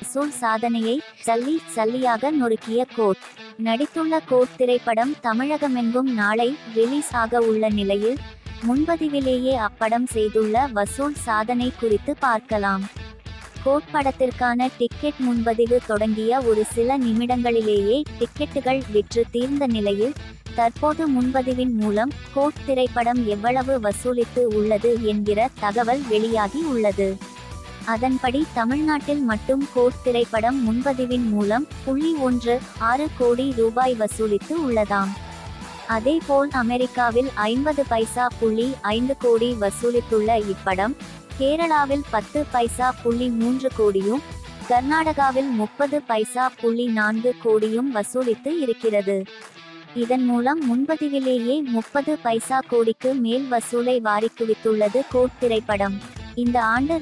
வசூல் சாதனையை சல்லி சல்லியாக நொறுக்கிய கோட். நடித்துள்ள கோட் திரைப்படம் தமிழகமெங்கும் நாளை ரிலீஸ் ஆக உள்ள நிலையில் முன்பதிவிலேயே அப்படம் செய்துள்ள வசூல் சாதனை குறித்து பார்க்கலாம். கோட் படத்திற்கான டிக்கெட் முன்பதிவு தொடங்கிய ஒரு சில நிமிடங்களிலேயே டிக்கெட்டுகள் விற்று தீர்ந்த நிலையில் தற்போது முன்பதிவின் மூலம் கோட் திரைப்படம் எவ்வளவு வசூலித்து உள்ளது என்கிற தகவல் வெளியாகி உள்ளது. அதன்படி தமிழ்நாட்டில் மட்டும் கோட் திரைப்படம் முன்பதிவின் மூலம் 16 கோடி ரூபாய் வசூலித்து உள்ளதாம். அதேபோல் அமெரிக்காவில் 50.5 கோடி வசூலித்துள்ள இப்படம் கேரளாவில் 10.3 கோடியும் கர்நாடகாவில் 30.4 கோடியும் வசூலித்து இருக்கிறது. இதன் மூலம் முன்பதிவிலேயே 30 பைசா கோடிக்கு மேல் வசூலை வாரி குவித்துள்ளது கோட் திரைப்படம். இந்த ஆண்டு